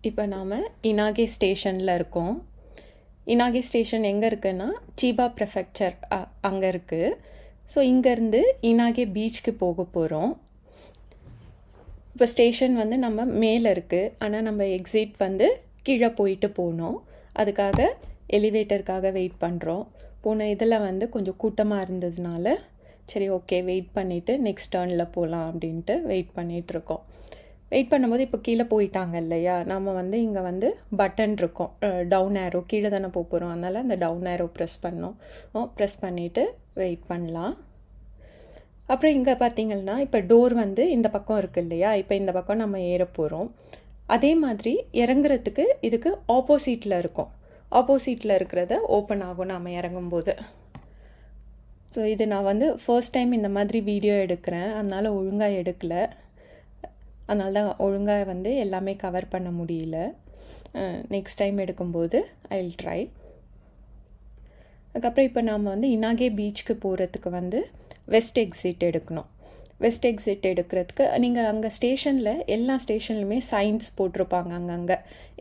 இப்போ நாம் இனாகே ஸ்டேஷனில் இருக்கோம். இனாகே ஸ்டேஷன் எங்கே இருக்குன்னா சீபா ப்ரெஃபெக்சர் அங்கே இருக்குது. ஸோ இங்கேருந்து இனாகே பீச்சுக்கு போக போகிறோம். இப்போ ஸ்டேஷன் வந்து நம்ம மேலே இருக்குது, ஆனால் நம்ம எக்ஸிட் வந்து கீழே போயிட்டு போகணும். அதுக்காக எலிவேட்டருக்காக வெயிட் பண்ணுறோம். போன இதில் வந்து கொஞ்சம் கூட்டமாக இருந்ததுனால சரி ஓகே வெயிட் பண்ணிவிட்டு நெக்ஸ்ட் டர்னில் போகலாம் அப்படின்ட்டு வெயிட் பண்ணிகிட்ருக்கோம். வெயிட் பண்ணும்போது இப்போ கீழே போயிட்டாங்க இல்லையா, நம்ம வந்து இங்கே வந்து பட்டன் இருக்கும், டவுன் ஏரோ, கீழே தானே போக போகிறோம், அதனால் அந்த டவுன் ஏரோ ப்ரெஸ் பண்ணோம். ப்ரெஸ் பண்ணிவிட்டு வெயிட் பண்ணலாம். அப்புறம் இங்கே பார்த்திங்கன்னா இப்போ டோர் வந்து இந்த பக்கம் இருக்குது இல்லையா, இப்போ இந்த பக்கம் நம்ம ஏற போகிறோம். அதே மாதிரி இறங்குறதுக்கு இதுக்கு ஆப்போசிட்டில் இருக்கும். ஆப்போசிட்டில் இருக்கிறத ஓப்பன் ஆகும் நாம் இறங்கும்போது. ஸோ இது நான் வந்து ஃபர்ஸ்ட் டைம் இந்த மாதிரி வீடியோ எடுக்கிறேன், அதனால் ஒழுங்காக எடுக்கலை. அதனால தான் ஒழுங்காக வந்து எல்லாமே கவர் பண்ண முடியல. நெக்ஸ்ட் டைம் எடுக்கும்போது ஐ வில் ட்ரை. அதுக்கப்புறம் இப்போ நாம் வந்து இனாகே பீச்சுக்கு போகிறதுக்கு வந்து வெஸ்ட் எக்ஸிட் எடுக்கணும். வெஸ்ட் எக்ஸிட் எடுக்கிறதுக்கு நீங்கள் அங்கே ஸ்டேஷனில் எல்லா ஸ்டேஷன்லையுமே சைன்ஸ் போட்டிருப்பாங்க. அங்கங்கே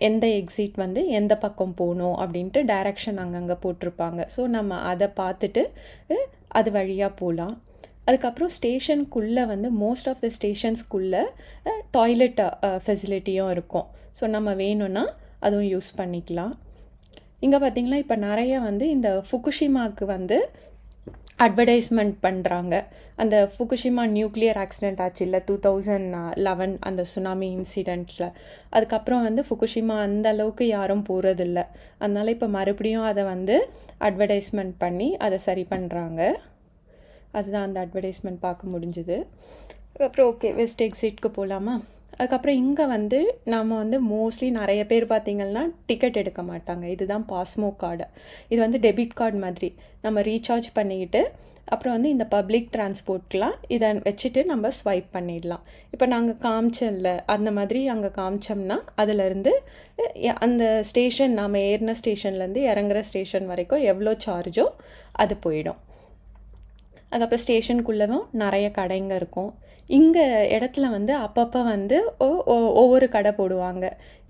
எந்த எக்ஸிட் வந்து எந்த பக்கம் போகணும் அப்படின்ட்டு டைரக்ஷன் அங்கங்கே போட்டிருப்பாங்க. ஸோ நம்ம அதை பார்த்துட்டு அது வழியாக போகலாம். அதுக்கப்புறம் ஸ்டேஷனுக்குள்ளே வந்து மோஸ்ட் ஆஃப் த ஸ்டேஷன்ஸ்குள்ளே டாய்லெட் ஃபெசிலிட்டியும் இருக்கும். ஸோ நம்ம வேணும்னா அதுவும் யூஸ் பண்ணிக்கலாம். இங்கே பார்த்திங்கன்னா இப்போ நிறைய வந்து இந்த ஃபுகுஷிமாவுக்கு வந்து அட்வர்டைஸ்மெண்ட் பண்ணுறாங்க. அந்த ஃபுகுஷிமா நியூக்ளியர் ஆக்சிடெண்ட் ஆச்சு இல்லை 2011 அந்த சுனாமி இன்சிடெண்ட்டில். அதுக்கப்புறம் வந்து ஃபுகுஷிமா அந்த அளவுக்கு யாரும் போகிறதில்ல. அதனால் இப்போ மறுபடியும் அதை வந்து அட்வர்டைஸ்மெண்ட் பண்ணி அதை சரி பண்ணுறாங்க. அதுதான் அந்த அட்வர்டைஸ்மெண்ட் பார்க்க முடிஞ்சுது. அப்புறம் ஓகே வெஸ்ட் எக்ஸிட்க்கு போகலாமா. அதுக்கப்புறம் இங்கே வந்து நாம் வந்து மோஸ்ட்லி நிறைய பேர் பார்த்திங்கன்னா டிக்கெட் எடுக்க மாட்டாங்க. இதுதான் பாஸ்மோ கார்டு. இது வந்து டெபிட் கார்டு மாதிரி நம்ம ரீசார்ஜ் பண்ணிக்கிட்டு அப்புறம் வந்து இந்த பப்ளிக் டிரான்ஸ்போர்ட்லாம் இதை வச்சுட்டு நம்ம ஸ்வைப் பண்ணிடலாம். இப்போ நாங்கள் காமிச்சோம்ல அந்த மாதிரி அங்கே காமிச்சோம்னா அதிலேருந்து அந்த ஸ்டேஷன் நாம் ஏறின ஸ்டேஷன்லேருந்து இறங்குற ஸ்டேஷன் வரைக்கும் எவ்வளோ சார்ஜோ அது போயிடும். அதுக்கப்புறம் ஸ்டேஷனுக்குள்ளவும் நிறைய கடைங்க இருக்கும். இங்கே இடத்துல வந்து அப்பப்போ வந்து ஒவ்வொரு கடை போடுவாங்க.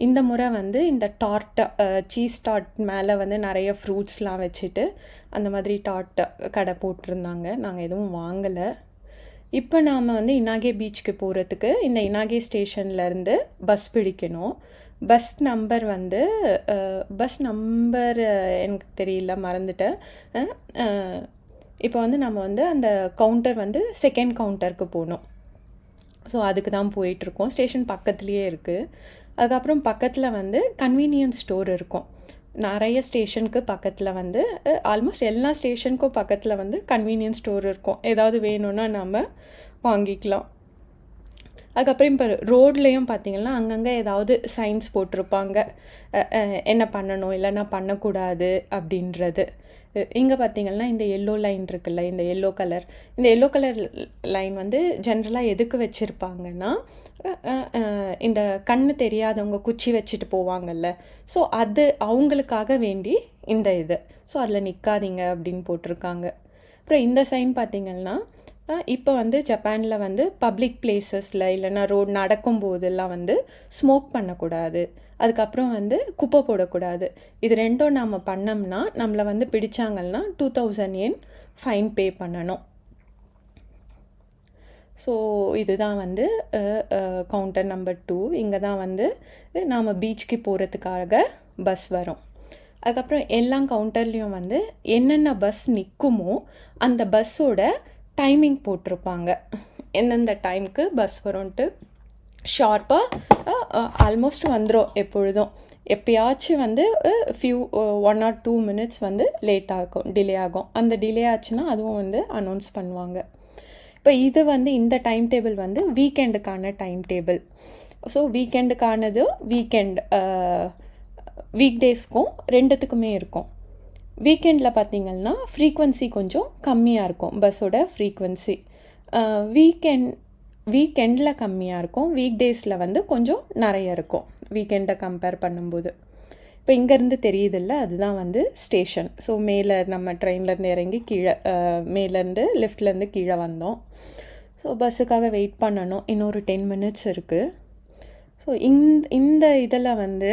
இந்த முறை வந்து இந்த டார்ட் சீஸ் டார்ட் மேலே வந்து நிறைய ஃப்ரூட்ஸ்லாம் வச்சுட்டு அந்த மாதிரி டார்ட் கடை போட்டிருந்தாங்க. நாங்கள் எதுவும் வாங்கலை. இப்போ நாம் வந்து இனாகே பீச்சுக்கு போகிறதுக்கு இந்த இனாகே ஸ்டேஷன்லேருந்து பஸ் பிடிக்கணும். பஸ் நம்பர் வந்து எனக்கு தெரியல, மறந்துட்டேன். இப்போ வந்து நம்ம வந்து அந்த கவுண்டர் வந்து செகண்ட் கவுண்டருக்கு போகணும். ஸோ அதுக்கு தான் போயிட்டுருக்கோம். ஸ்டேஷன் பக்கத்துலேயே இருக்குது. அதுக்கப்புறம் பக்கத்தில் வந்து கன்வீனியன்ஸ் ஸ்டோர் இருக்கும். நிறைய ஸ்டேஷனுக்கு பக்கத்தில் வந்து ஆல்மோஸ்ட் எல்லா ஸ்டேஷனுக்கும் பக்கத்தில் வந்து கன்வீனியன்ஸ் ஸ்டோர் இருக்கும். ஏதாவது வேணும்னா நம்ம வாங்கிக்கலாம். அதுக்கப்புறம் இப்போ ரோட்லேயும் பார்த்திங்கன்னா அங்கங்கே ஏதாவது சைன்ஸ் போட்டிருப்பாங்க, என்ன பண்ணணும் இல்லைன்னா பண்ணக்கூடாது அப்படின்றது. இங்கே பார்த்திங்கன்னா இந்த எல்லோ லைன் இருக்குல்ல, இந்த எல்லோ கலர் லைன் வந்து ஜென்ரலாக எதுக்கு வச்சுருப்பாங்கன்னா இந்த கண்ணு தெரியாதவங்க குச்சி வச்சுட்டு போவாங்கல்ல, ஸோ அது அவங்களுக்காக வேண்டி இந்த இது. ஸோ அதில் நிற்காதீங்க அப்படின்னு போட்டிருக்காங்க. அப்புறம் இந்த சைன் பார்த்திங்கன்னா இப்போ வந்து ஜப்பானில் வந்து பப்ளிக் பிளேசஸில் இல்லைன்னா ரோடு நடக்கும்போதெல்லாம் வந்து ஸ்மோக் பண்ணக்கூடாது, அதுக்கப்புறம் வந்து குப்பை போடக்கூடாது. இது ரெண்டும் நாம் பண்ணோம்னா நம்மளை வந்து பிடிச்சாங்கன்னா 2000 yen ஃபைன் பே பண்ணணும். ஸோ இதுதான் வந்து கவுண்டர் நம்பர் 2. இங்கே தான் வந்து நாம் பீச்சுக்கு போகிறதுக்காக பஸ் வரும். அதுக்கப்புறம் எல்லா கவுண்டர்லேயும் வந்து என்னென்ன பஸ் நிற்குமோ அந்த பஸ்ஸோட டைமிங் போட்டிருப்பாங்க. எந்தெந்த டைமுக்கு பஸ் வரும்ன்ட்டு ஷார்ப்பாக ஆல்மோஸ்ட் வந்துடும். எப்பொழுதும் எப்பயாச்சும் வந்து 1 or 2 minutes வந்து லேட் ஆகும், டிலே ஆகும். அந்த டிலே ஆச்சுன்னா அதுவும் வந்து அனௌன்ஸ் பண்ணுவாங்க. இப்போ இது வந்து இந்த டைம் டேபிள் வந்து வீக்கெண்டுக்கான டைம் டேபிள். ஸோ வீக்கெண்டுக்கானது வீக் டேஸ்க்கும் ரெண்டுத்துக்குமே இருக்கும். வீக்கெண்டில் பார்த்திங்கன்னா ஃப்ரீக்வன்சி கொஞ்சம் கம்மியாக இருக்கும், பஸ்ஸோட ஃப்ரீக்வன்சி. வீக்கெண்டில் கம்மியாக இருக்கும், வீக் டேஸில் வந்து கொஞ்சம் நிறைய இருக்கும் வீக்கெண்டை கம்பேர் பண்ணும்போது. இப்போ இங்கேருந்து தெரியுதில்ல, அதுதான் வந்து ஸ்டேஷன். ஸோ மேலே நம்ம ட்ரெயின்லேருந்து இறங்கி கீழே மேலேருந்து லிஃப்ட்லேருந்து கீழே வந்தோம். ஸோ பஸ்ஸுக்காக வெயிட் பண்ணணும். இன்னொரு 10 minutes இருக்குது. ஸோ இந்த இதில் வந்து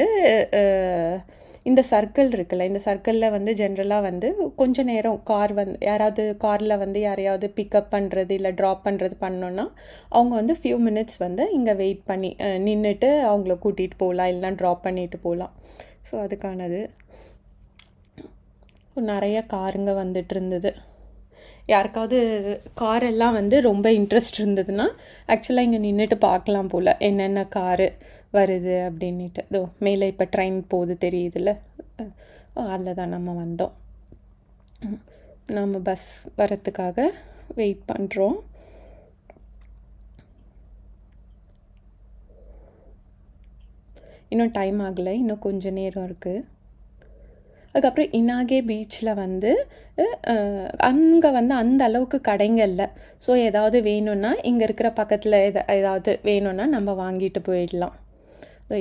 இந்த சர்க்கிள் இருக்குல்ல, இந்த சர்க்கிளில் வந்து ஜென்ரலாக வந்து கொஞ்ச நேரம் கார் வந்து யாராவது காரில் வந்து யாரையாவது பிக்கப் பண்ணுறது இல்லை ட்ராப் பண்ணுறது பண்ணோன்னா அவங்க வந்து ஃபியூ மினிட்ஸ் வந்து இங்கே வெயிட் பண்ணி நின்றுட்டு அவங்கள கூட்டிகிட்டு போகலாம், இல்லைனா ட்ராப் பண்ணிட்டு போகலாம். ஸோ அதுக்கானது நிறைய காருங்க வந்துட்டு இருந்தது. யாருக்காவது கார் எல்லாம் வந்து ரொம்ப இன்ட்ரெஸ்ட் இருந்ததுன்னா ஆக்சுவலாக இங்கே நின்றுட்டு பார்க்கலாம் போல் என்னென்ன காரு வருது அப்படின்ட்டு. இதோ மேலே இப்போ ட்ரெயின் போகுது தெரியுதுல்ல, அதில் தான் நம்ம வந்தோம். நம்ம பஸ் வரத்துக்காக வெயிட் பண்ணுறோம். இன்னும் டைம் ஆகலை, இன்னும் கொஞ்சம் நேரம் இருக்குது. அதுக்கப்புறம் இனாகே பீச்சில் வந்து அங்கே வந்து அந்த அளவுக்கு கடைங்க இல்லை. ஸோ ஏதாவது வேணும்னா இங்கே இருக்கிற பக்கத்தில் ஏதாவது வேணும்னா நம்ம வாங்கிட்டு போயிடலாம்.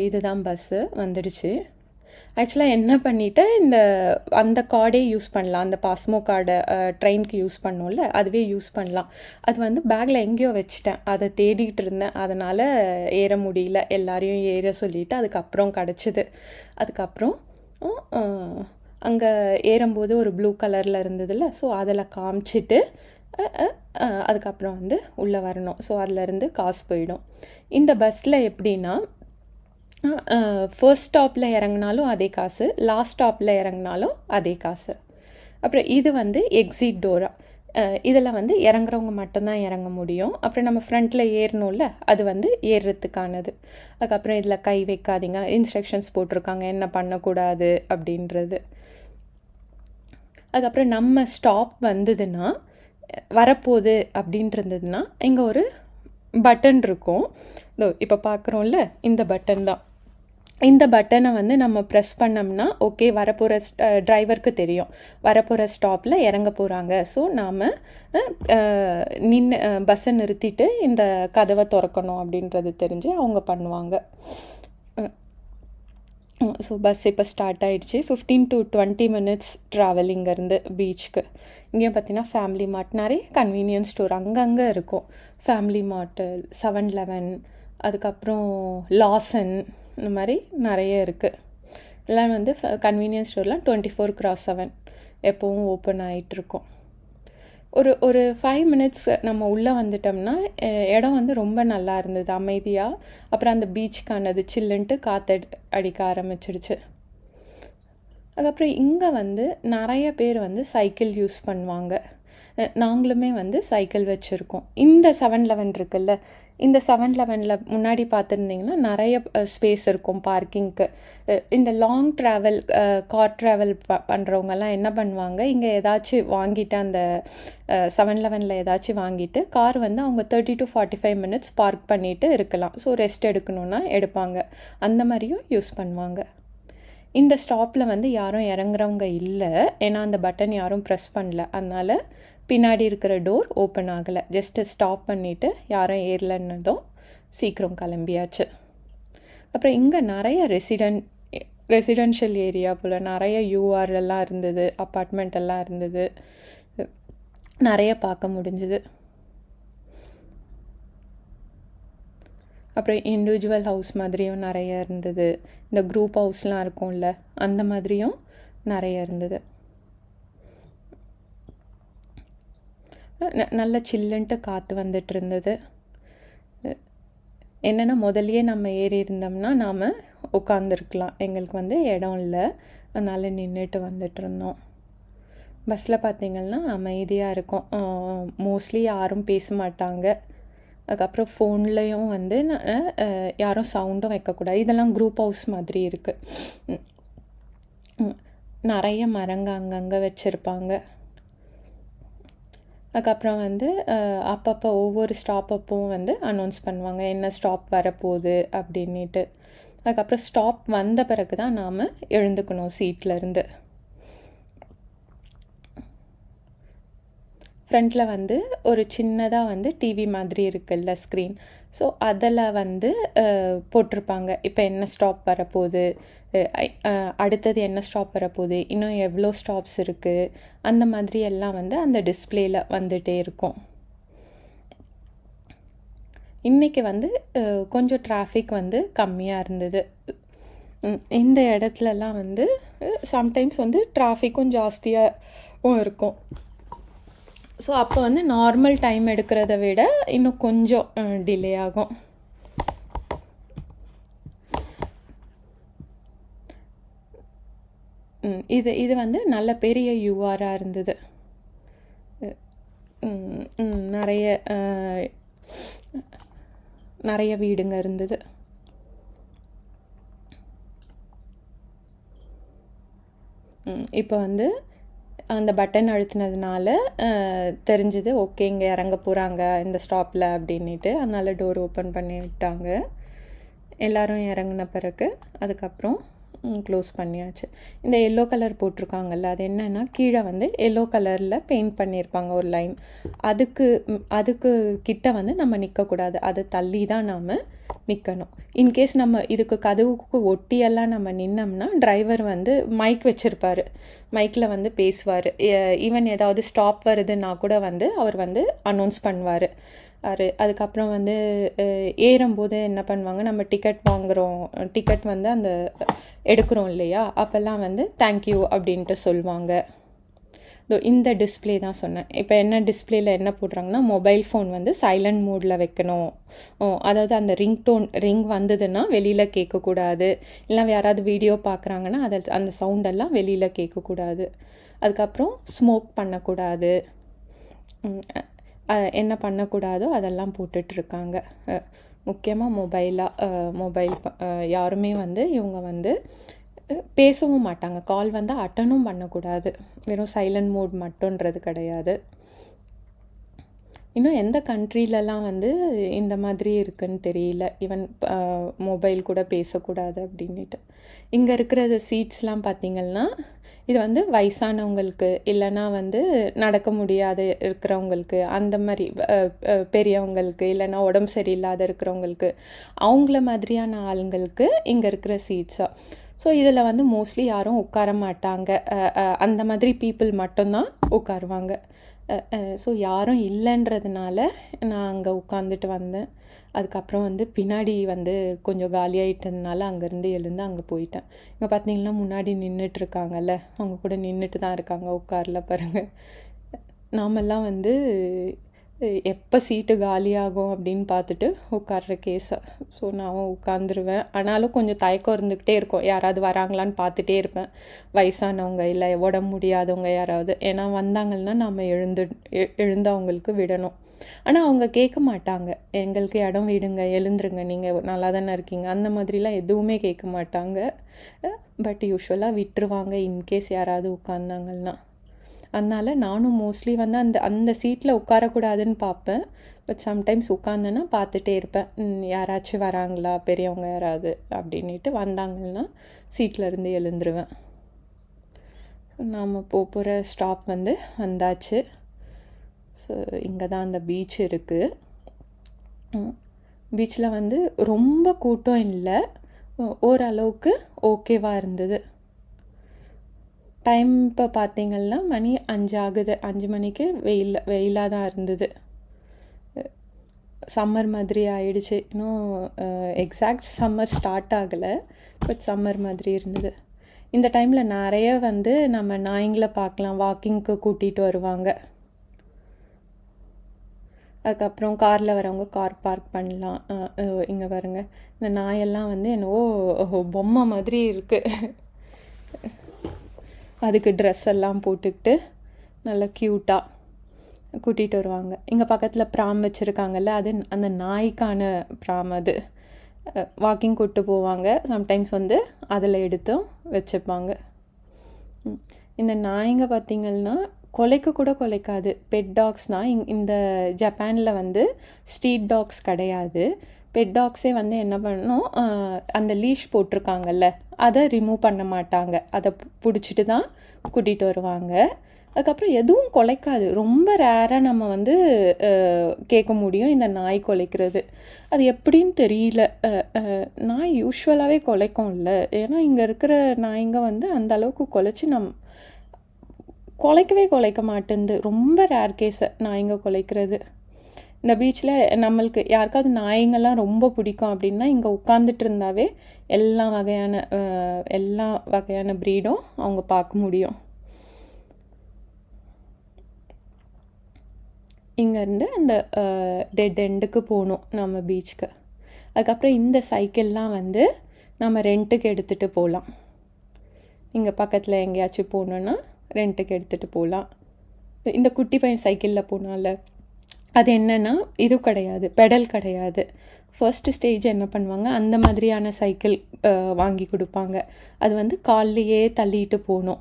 இதுதான் பஸ்ஸு வந்துடுச்சு. ஆக்சுவலாக என்ன பண்ணிவிட்டேன், அந்த கார்டே யூஸ் பண்ணலாம், அந்த பாஸ்மோ கார்டை ட்ரெயினுக்கு யூஸ் பண்ணோம்ல அதுவே யூஸ் பண்ணலாம். அது வந்து பேக்கில் எங்கேயோ வச்சுட்டேன், அதை தேடிக்கிட்டு இருந்தேன், அதனால் ஏற முடியல. எல்லாரையும் ஏற சொல்லிவிட்டு அதுக்கப்புறம் கிடச்சிது. அதுக்கப்புறம் அங்கே ஏறும்போது ஒரு ப்ளூ கலரில் இருந்ததில்ல, ஸோ அதில் காமிச்சிட்டு அதுக்கப்புறம் வந்து உள்ளே வரணும். ஸோ அதிலேருந்து காசு போயிடும். இந்த பஸ்ஸில் எப்படின்னா ஃபர்ஸ்ட் ஸ்டாப்பில் இறங்கினாலும் அதே காசு, லாஸ்ட் ஸ்டாப்பில் இறங்கினாலும் அதே காசு. அப்புறம் இது வந்து எக்ஸிட் டோரா, இதில் வந்து இறங்குறவங்க மட்டும்தான் இறங்க முடியும். அப்புறம் நம்ம ஃப்ரண்ட்டில் ஏறணும்ல, அது வந்து ஏறுறதுக்கானது. அதுக்கப்புறம் இதில் கை வைக்காதீங்க, இன்ஸ்ட்ரக்ஷன்ஸ் போட்டிருக்காங்க என்ன பண்ணக்கூடாது அப்படின்றது. அதுக்கப்புறம் நம்ம ஸ்டாப் வந்ததுன்னா வரப்போகுது அப்படின்ட்டு இருந்ததுன்னா இங்கே ஒரு பட்டன் இருக்கும். இதோ இப்போ பார்க்குறோம்ல, இந்த பட்டன் தான். இந்த பட்டனை வந்து நம்ம ப்ரெஸ் பண்ணோம்னா ஓகே, வரப்போகிற டிரைவருக்கு தெரியும் வரப்போகிற ஸ்டாப்பில் இறங்க போகிறாங்க. ஸோ நாம் பஸ்ஸை நிறுத்திட்டு இந்த கதவை திறக்கணும் அப்படின்றது தெரிஞ்சு அவங்க பண்ணுவாங்க. ஸோ பஸ் இப்போ ஸ்டார்ட் ஆகிடுச்சு. 15 to 20 minutes ட்ராவல் இங்கேருந்து பீச்சுக்கு. இங்கேயும் பார்த்தீங்கன்னா ஃபேமிலி மார்ட், நிறைய கன்வீனியன்ஸ் ஸ்டோர் அங்கங்கே இருக்கும். ஃபேமிலி மார்ட்டு, 7-Eleven, அதுக்கப்புறம் லாசன், இந்த மாதிரி நிறைய இருக்குது. எல்லாம் வந்து கன்வீனியன்ஸ் ஸ்டோர்லாம் 24/7 எப்போவும் ஓப்பன் ஆகிட்டுருக்கும். ஒரு 5 minutes நம்ம உள்ளே வந்துட்டோம்னா இடம் வந்து ரொம்ப நல்லா இருந்தது, அமைதியாக. அப்புறம் அந்த பீச்சுக்கானது சில்லுன்ட்டு காற்று அடிக்க ஆரம்பிச்சிடுச்சு. அதுக்கப்புறம் இங்கே வந்து நிறைய பேர் வந்து சைக்கிள் யூஸ் பண்ணுவாங்க. நாங்களுமே வந்து சைக்கிள் வச்சுருக்கோம். இந்த 7-Eleven இருக்குல்ல, இந்த 7-Elevenல முன்னாடி பார்த்துருந்திங்கன்னா நிறைய ஸ்பேஸ் இருக்கும் பார்க்கிங்க்கு. இந்த லாங் ட்ராவல், கார் ட்ராவல் பண்ணுறவங்கெல்லாம் என்ன பண்ணுவாங்க, இங்கே ஏதாச்சும் வாங்கிட்டு அந்த 7-Elevenல ஏதாச்சும் வாங்கிட்டு கார் வந்து அவங்க 30 to 45 minutes பார்க் பண்ணிவிட்டு இருக்கலாம். ஸோ ரெஸ்ட் எடுக்கணுன்னா எடுப்பாங்க, அந்த மாதிரியும் யூஸ் பண்ணுவாங்க. இந்த ஸ்டாப்பில் வந்து யாரும் இறங்குறவங்க இல்லை, ஏன்னா அந்த பட்டன் யாரும் ப்ரெஸ் பண்ணல, அதனால் பின்னாடி இருக்கிற டோர் ஓப்பன் ஆகலை. ஜஸ்ட்டு ஸ்டாப் பண்ணிவிட்டு யாரும் ஏறலன்னதும் சீக்கிரம் கிளம்பியாச்சு. அப்புறம் இங்கே நிறைய ரெசிடென்ஷியல் ஏரியா போல் நிறைய யூஆர் எல்லாம் இருந்தது, அப்பார்ட்மெண்ட் எல்லாம் இருந்தது, நிறைய பார்க்க முடிஞ்சுது. அப்புறம் இண்டிவிஜுவல் ஹவுஸ் மாதிரியும் நிறைய இருந்தது. இந்த குரூப் ஹவுஸ்லாம் இருக்கும்ல, அந்த மாதிரியும் நிறைய இருந்தது. நல்ல சில்லுன்ட்டு காற்று வந்துட்டு இருந்தது. என்னென்னா முதல்லையே நம்ம ஏறி இருந்தோம்னா நாம் உட்காந்துருக்கலாம், எங்களுக்கு வந்து இடம் இல்லை, அதனால் நின்றுட்டு வந்துட்டு இருந்தோம். பஸ்ஸில் பார்த்திங்கன்னா அமைதியாக இருக்கும், மோஸ்ட்லி யாரும் பேச மாட்டாங்க. அதுக்கப்புறம் ஃபோன்லேயும் வந்து யாரும் சவுண்டும் வைக்கக்கூடாது. இதெல்லாம் குரூப் ஹவுஸ் மாதிரி இருக்குது. நிறைய மரங்க அங்கங்கே வச்சுருப்பாங்க. அதுக்கப்புறம் வந்து அப்பப்போ ஒவ்வொரு ஸ்டாப் அப்பவும் வந்து அனௌன்ஸ் பண்ணுவாங்க என்ன ஸ்டாப் வரப்போகுது அப்படின்ட்டு. அதுக்கப்புறம் ஸ்டாப் வந்த பிறகு தான் நாம் எழுந்துக்கணும் சீட்லேருந்து. ஃப்ரண்ட்டில் வந்து ஒரு சின்னதாக வந்து டிவி மாதிரி இருக்குல்ல, ஸ்க்ரீன். ஸோ அதில் வந்து போட்டிருப்பாங்க இப்போ என்ன ஸ்டாப் வரப்போகுது, அடுத்தது என்ன ஸ்டாப் வரப்போகுது, இன்னும் எவ்வளோ ஸ்டாப்ஸ் இருக்குது, அந்த மாதிரி எல்லாம் வந்து அந்த டிஸ்பிளேயில் வந்துகிட்டே இருக்கும். இன்றைக்கி வந்து கொஞ்சம் டிராஃபிக் வந்து கம்மியாக இருந்தது. இந்த இடத்துலலாம் வந்து சம்டைம்ஸ் வந்து டிராஃபிக்கும் ஜாஸ்தியாகவும் இருக்கும். ஸோ அப்போ வந்து நார்மல் டைம் எடுக்கிறத விட இன்னும் கொஞ்சம் டிலே ஆகும். இது வந்து நல்ல பெரிய யூஆராக இருந்தது. நிறைய நிறைய வீடுங்க இருந்தது. இப்போ வந்து அந்த பட்டன் அழுத்தினதுனால தெரிஞ்சுது, ஓகே இங்கே இறங்க போகிறாங்க இந்த ஸ்டாப்பில் அப்படின்ட்டு. அதனால் டோர் ஓப்பன் பண்ணி விட்டாங்க. எல்லோரும் இறங்கின பிறகு அதுக்கப்புறம் க்ளோஸ் பண்ணியாச்சு. இந்த எல்லோ கலர் போட்டிருக்காங்கல்ல, அது என்னென்னா கீழே வந்து எல்லோ கலரில் பெயிண்ட் பண்ணியிருப்பாங்க ஒரு லைன். அதுக்கு கிட்ட வந்து நம்ம நிற்கக்கூடாது, அதை தள்ளி தான் நாம் நிற்கணும். இன்கேஸ் நம்ம இதுக்கு கதவுக்கு ஒட்டியெல்லாம் நம்ம நின்னோம்னா டிரைவர் வந்து மைக் வச்சுருப்பார், மைக்கில் வந்து பேசுவார். ஈவன் ஏதாவது ஸ்டாப் வருதுன்னா கூட வந்து அவர் வந்து அனௌன்ஸ் பண்ணுவார். அதுக்கப்புறம் வந்து ஏறும்போது என்ன பண்ணுவாங்க, நம்ம டிக்கெட் வந்து அந்த எடுக்கிறோம் இல்லையா, அப்போல்லாம் வந்து தேங்க்யூ அப்படின்ட்டு சொல்லுவாங்க. இந்த டிஸ்பிளே தான் சொன்னேன். இப்போ என்ன டிஸ்பிளேயில் என்ன போடுறாங்கன்னா, மொபைல் ஃபோன் வந்து சைலண்ட் மோடில் வைக்கணும். அதாவது அந்த ரிங் வந்ததுன்னா வெளியில் கேட்கக்கூடாது. இல்லை யாராவது வீடியோ பார்க்குறாங்கன்னா அந்த சவுண்டெல்லாம் வெளியில் கேட்கக்கூடாது. அதுக்கப்புறம் ஸ்மோக் பண்ணக்கூடாது. என்ன பண்ணக்கூடாதோ அதெல்லாம் போட்டுட்ருக்காங்க. முக்கியமாக மொபைல் யாருமே வந்து இவங்க வந்து பேசவும் மாட்டாங்க. கால் வந்து அட்டனும் பண்ணக்கூடாது. வெறும் சைலண்ட் மோட் மட்டுன்றது கிடையாது. இன்னும் எந்த கண்ட்ரிலலாம் வந்து இந்த மாதிரி இருக்குன்னு தெரியல. ஈவன் மொபைல் கூட பேசக்கூடாது அப்படின்ட்டு. இங்கே இருக்கிற சீட்ஸ்லாம் பார்த்திங்கன்னா, இது வந்து வயசானவங்களுக்கு, இல்லைனா வந்து நடக்க முடியாது இருக்கிறவங்களுக்கு, அந்த மாதிரி பெரியவங்களுக்கு, இல்லைனா உடம்பு சரியில்லாத இருக்கிறவங்களுக்கு, அவங்கள மாதிரியான ஆளுங்களுக்கு இங்கே இருக்கிற சீட்ஸாக. ஸோ இதில் வந்து மோஸ்ட்லி யாரும் உட்கார மாட்டாங்க. அந்த மாதிரி பீப்புள் மட்டும்தான் உட்காருவாங்க. ஸோ யாரும் இல்லைன்றதுனால நான் அங்கே உட்காந்துட்டு வந்தேன். அதுக்கப்புறம் வந்து பின்னாடி வந்து கொஞ்சம் காலியாகிட்டதுனால அங்கேருந்து எழுந்து அங்கே போயிட்டேன். இங்கே பார்த்தீங்கன்னா முன்னாடி நின்றுட்டுருக்காங்கல்ல, அவங்க கூட நின்றுட்டு தான் இருக்காங்க, உட்காரல பாருங்கள். நாமெல்லாம் வந்து எப்போ சீட்டு காலியாகும் அப்படின்னு பார்த்துட்டு உட்கார்ற கேஸை. ஸோ நான் உட்காந்துருவேன். ஆனாலும் கொஞ்சம் தயக்கம் இருந்துக்கிட்டே இருக்கும், யாராவது வராங்களான்னு பார்த்துட்டே இருப்பேன். வயசானவங்க இல்லை உடம்பு முடியாதவங்க யாராவது, ஏன்னா வந்தாங்கன்னா நம்ம எழுந்து அவங்களுக்கு விடணும். ஆனால் அவங்க கேட்க மாட்டாங்க, எங்களுக்கு இடம் விடுங்க, எழுந்துருங்க, நீங்கள் நல்லா தானே இருக்கீங்க, அந்த மாதிரிலாம் எதுவுமே கேட்க மாட்டாங்க. பட் யூஸ்வலாக விட்டுருவாங்க இன்கேஸ் யாராவது உட்காந்தாங்கன்னா. அதனால் நானும் மோஸ்ட்லி வந்து அந்த சீட்டில் உட்காரக்கூடாதுன்னு பார்ப்பேன். பட் சம்டைம்ஸ் உட்காந்தேன்னா பார்த்துட்டே இருப்பேன், யாராச்சும் வராங்களா பெரியவங்க யாராவது அப்படின்ட்டு. வந்தாங்கன்னா சீட்டில் இருந்து எழுந்துருவேன். நாம் போகிற ஸ்டாப் வந்து வந்தாச்சு. ஸோ இங்கே தான் அந்த பீச் இருக்குது. பீச்சில் வந்து ரொம்ப கூட்டம் இல்லை, ஓரளவுக்கு ஓகேவாக இருந்தது. டைம் இப்போ பார்த்திங்கன்னா மணி 5 ஆகுது. 5 மணிக்கு வெயிலாக தான் இருந்தது. சம்மர் மாதிரி ஆயிடுச்சு. இன்னும் எக்ஸாக்ட் சம்மர் ஸ்டார்ட் ஆகலை, பட் சம்மர் மாதிரி இருந்தது. இந்த டைமில் நிறைய வந்து நம்ம நாய்ங்களை பார்க்கலாம், வாக்கிங்க்கு கூட்டிகிட்டு வருவாங்க. அதுக்கப்புறம் காரில் வரவங்க கார் பார்க் பண்ணலாம். இங்கே பாருங்க, இந்த நாயெல்லாம் வந்து என்னவோ பொம்மை மாதிரி இருக்குது. அதுக்கு ட்ரெஸ் எல்லாம் போட்டுக்கிட்டு நல்லா க்யூட்டாக கூட்டிகிட்டு வருவாங்க. இங்கே பக்கத்தில் ப்ராம் வச்சுருக்காங்கல்ல, அது அந்த நாய்க்கான ப்ராம். அது வாக்கிங் கூப்பிட்டு போவாங்க. சம்டைம்ஸ் வந்து அதில் எடுத்தும் வச்சுப்பாங்க. இந்த நாய்ங்க பார்த்திங்கன்னா கொலைக்க கூட கொலைக்காது, பெட் டாக்ஸ் தான். இந்த ஜப்பானில் வந்து ஸ்ட்ரீட் டாக்ஸ் கிடையாது. பெட் டாக்ஸே வந்து என்ன பண்ணணும், அந்த லீஷ் போட்டிருக்காங்கல்ல அதை ரிமூவ் பண்ண மாட்டாங்க, அதை பிடிச்சிட்டு தான் கூட்டிகிட்டு வருவாங்க. அதுக்கப்புறம் எதுவும் குலைக்காது. ரொம்ப ரேராக நம்ம வந்து கேட்க முடியும் இந்த நாய் குலைக்கிறது. அது எப்படின்னு தெரியல. நாய் யூஸ்வலாகவே குலைக்கும்ல, ஏன்னா இங்கே இருக்கிற நாய்ங்க வந்து அந்த அளவுக்கு குலைச்சி குலைக்கவே குலைக்க மாட்டேங்குது. ரொம்ப ரேர் கேஸை நாய்ங்க குலைக்கிறது. இந்த பீச்சில் நம்மளுக்கு யாருக்காவது நாய்ங்கள்லாம் ரொம்ப பிடிக்கும் அப்படின்னா இங்கே உட்காந்துட்டு இருந்தாவே எல்லா வகையான ப்ரீடும் அவங்க பார்க்க முடியும். இங்கேருந்து அந்த டெட் எண்டுக்கு போகணும் நம்ம பீச்சுக்கு. அதுக்கப்புறம் இந்த சைக்கிள்லாம் வந்து நம்ம ரெண்ட்டுக்கு எடுத்துகிட்டு போகலாம். இங்கே பக்கத்தில் எங்கேயாச்சும் போகணுன்னா ரெண்ட்டுக்கு எடுத்துகிட்டு போகலாம். இந்த குட்டி பையன் சைக்கிளில் போனால அது என்னென்னா இது கிடையாது, பெடல் கிடையாது. ஃபர்ஸ்ட் ஸ்டேஜ் என்ன பண்ணுவாங்க, அந்த மாதிரியான சைக்கிள் வாங்கி கொடுப்பாங்க. அது வந்து கால்லையே தள்ளிட்டு போகணும்.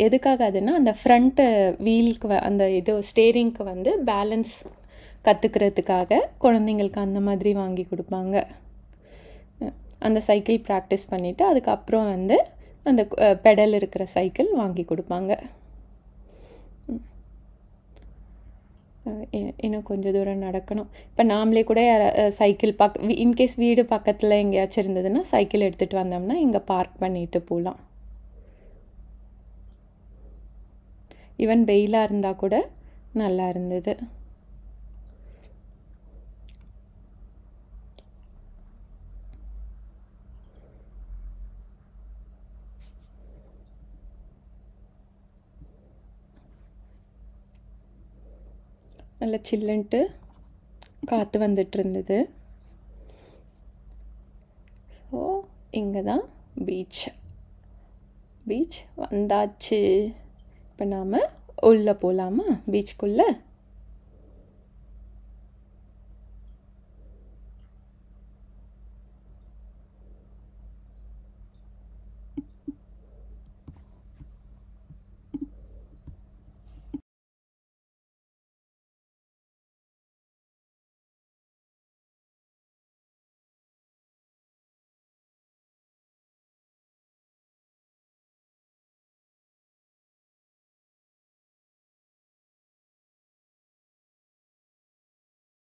எதுக்காக அதுன்னா அந்த ஃப்ரண்ட்டு வீலுக்கு அந்த இது ஸ்டேரிங்க்கு வந்து பேலன்ஸ் கற்றுக்கிறதுக்காக குழந்தைங்களுக்கு அந்த மாதிரி வாங்கி கொடுப்பாங்க. அந்த சைக்கிள் ப்ராக்டிஸ் பண்ணிவிட்டு அதுக்கப்புறம் வந்து அந்த பெடல் இருக்கிற சைக்கிள் வாங்கி கொடுப்பாங்க. இன்னும் கொஞ்சம் தூரம் நடக்கணும். இப்போ நாமளே கூட சைக்கிள் இன்கேஸ் வீடு பக்கத்தில் எங்கேயாச்சும் இருந்ததுன்னா சைக்கிள் எடுத்துகிட்டு வந்தோம்னா இங்கே பார்க் பண்ணிட்டு போகலாம். ஈவன் வெயிலாக இருந்தால் கூட நல்லா இருந்தது. நல்லா சில்லுன்ட்டு காற்று வந்துட்டு இருந்தது. ஸோ இங்கே தான் பீச் வந்தாச்சு. இப்போ நாம் உள்ளே போகலாமா பீச்சுக்குள்ளே?